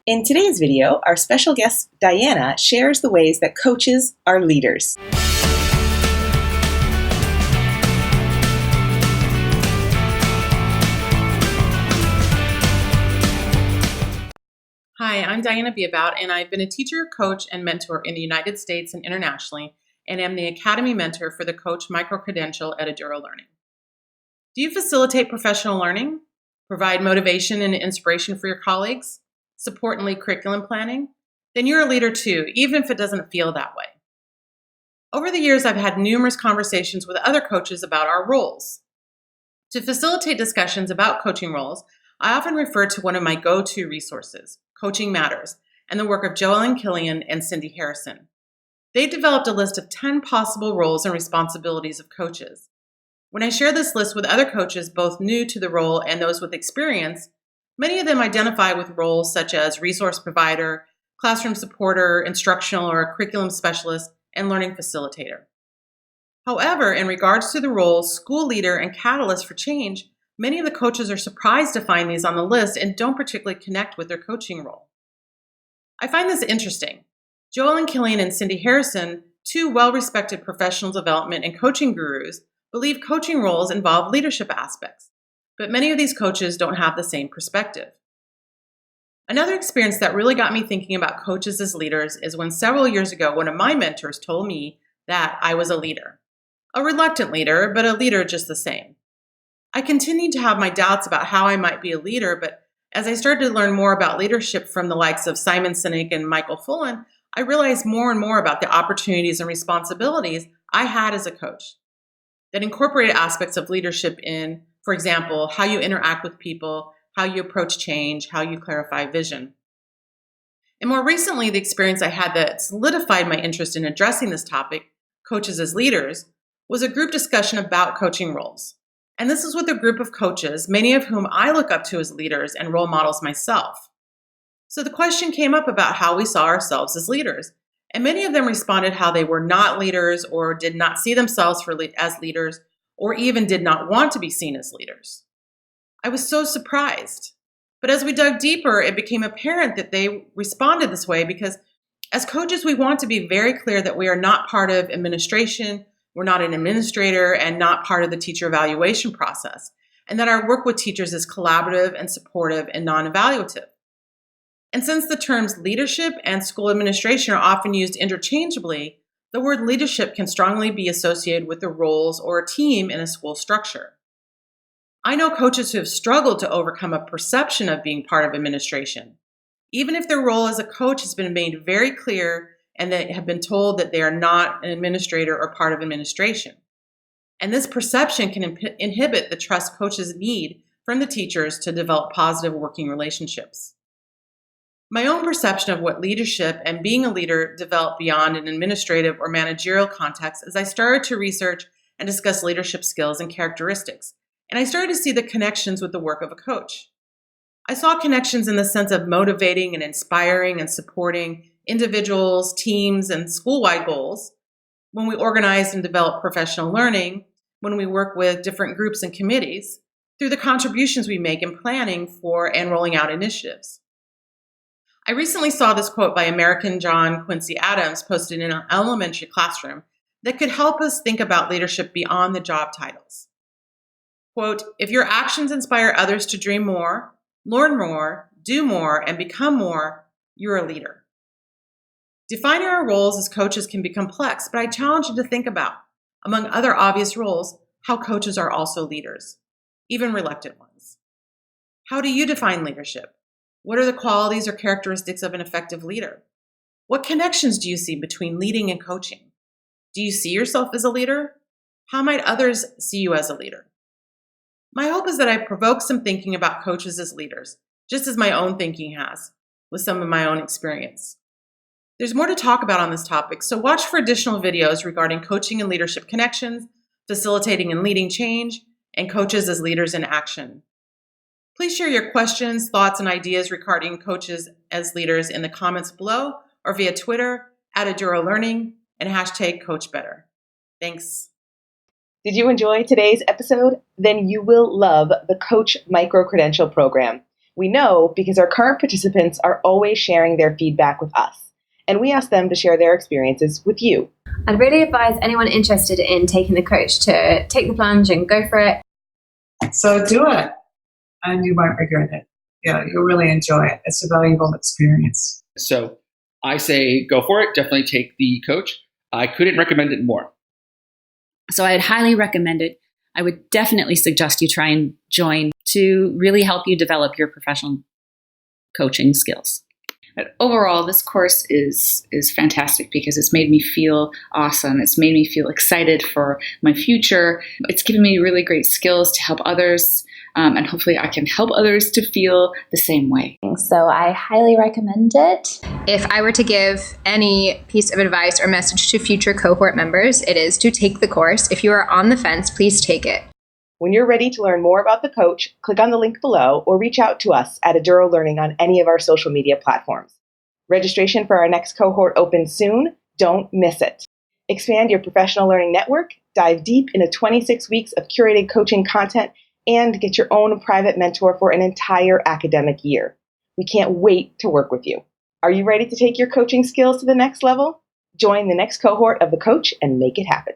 In today's video, our special guest Diana shares the ways that coaches are leaders. Hi, I'm Diana Beabout, and I've been a teacher, coach, and mentor in the United States and internationally, and am the Academy Mentor for the Coach Microcredential at Eduro Learning. Do you facilitate professional learning? Provide motivation and inspiration for your colleagues? Support and lead curriculum planning? Then you're a leader too, even if it doesn't feel that way. Over the years, I've had numerous conversations with other coaches about our roles. To facilitate discussions about coaching roles, I often refer to one of my go-to resources, Coaching Matters, and the work of Joellen Killian and Cindy Harrison. They've developed a list of 10 possible roles and responsibilities of coaches. When I share this list with other coaches, both new to the role and those with experience, many of them identify with roles such as resource provider, classroom supporter, instructional or curriculum specialist, and learning facilitator. However, in regards to the roles school leader and catalyst for change, many of the coaches are surprised to find these on the list and don't particularly connect with their coaching role. I find this interesting. Joellen Killian and Cindy Harrison, two well-respected professional development and coaching gurus, believe coaching roles involve leadership aspects, but many of these coaches don't have the same perspective. Another experience that really got me thinking about coaches as leaders is when several years ago, one of my mentors told me that I was a leader. A reluctant leader, but a leader just the same. I continued to have my doubts about how I might be a leader, but as I started to learn more about leadership from the likes of Simon Sinek and Michael Fullan, I realized more and more about the opportunities and responsibilities I had as a coach that incorporated aspects of leadership in, for example, how you interact with people, how you approach change, how you clarify vision. And more recently, the experience I had that solidified my interest in addressing this topic, coaches as leaders, was a group discussion about coaching roles. And this is with a group of coaches, many of whom I look up to as leaders and role models myself. So the question came up about how we saw ourselves as leaders. And many of them responded how they were not leaders or did not see themselves as leaders or even did not want to be seen as leaders. I was so surprised. But as we dug deeper, it became apparent that they responded this way because as coaches, we want to be very clear that we are not part of administration, we're not an administrator, and not part of the teacher evaluation process, and that our work with teachers is collaborative and supportive and non-evaluative. And since the terms leadership and school administration are often used interchangeably, the word leadership can strongly be associated with the roles or a team in a school structure. I know coaches who have struggled to overcome a perception of being part of administration, even if their role as a coach has been made very clear and they have been told that they are not an administrator or part of administration. And this perception can inhibit the trust coaches need from the teachers to develop positive working relationships. My own perception of what leadership and being a leader developed beyond an administrative or managerial context as I started to research and discuss leadership skills and characteristics, and I started to see the connections with the work of a coach. I saw connections in the sense of motivating and inspiring and supporting individuals, teams, and school-wide goals, when we organize and develop professional learning, when we work with different groups and committees, through the contributions we make in planning for and rolling out initiatives. I recently saw this quote by American John Quincy Adams posted in an elementary classroom that could help us think about leadership beyond the job titles. Quote, "If your actions inspire others to dream more, learn more, do more, and become more, you're a leader." Defining our roles as coaches can be complex, but I challenge you to think about, among other obvious roles, how coaches are also leaders, even reluctant ones. How do you define leadership? What are the qualities or characteristics of an effective leader? What connections do you see between leading and coaching? Do you see yourself as a leader? How might others see you as a leader? My hope is that I provoke some thinking about coaches as leaders, just as my own thinking has, with some of my own experience. There's more to talk about on this topic, so watch for additional videos regarding coaching and leadership connections, facilitating and leading change, and coaches as leaders in action. Please share your questions, thoughts, and ideas regarding coaches as leaders in the comments below or via Twitter @Eduro Learning and #CoachBetter. Thanks. Did you enjoy today's episode? Then you will love the Coach Microcredential program. We know because our current participants are always sharing their feedback with us, and we ask them to share their experiences with you. I'd really advise anyone interested in taking the coach to take the plunge and go for it. So do it, and you won't regret it. Yeah, you'll really enjoy it. It's a valuable experience. So I say go for it. Definitely take the coach. I couldn't recommend it more. So I'd highly recommend it. I would definitely suggest you try and join to really help you develop your professional coaching skills. But overall, this course is fantastic because it's made me feel awesome. It's made me feel excited for my future. It's given me really great skills to help others, and hopefully I can help others to feel the same way. So I highly recommend it. If I were to give any piece of advice or message to future cohort members, it is to take the course. If you are on the fence, please take it. When you're ready to learn more about the coach, click on the link below or reach out to us at Eduro Learning on any of our social media platforms. Registration for our next cohort opens soon. Don't miss it. Expand your professional learning network, dive deep into 26 weeks of curated coaching content, and get your own private mentor for an entire academic year. We can't wait to work with you. Are you ready to take your coaching skills to the next level? Join the next cohort of The Coach and make it happen.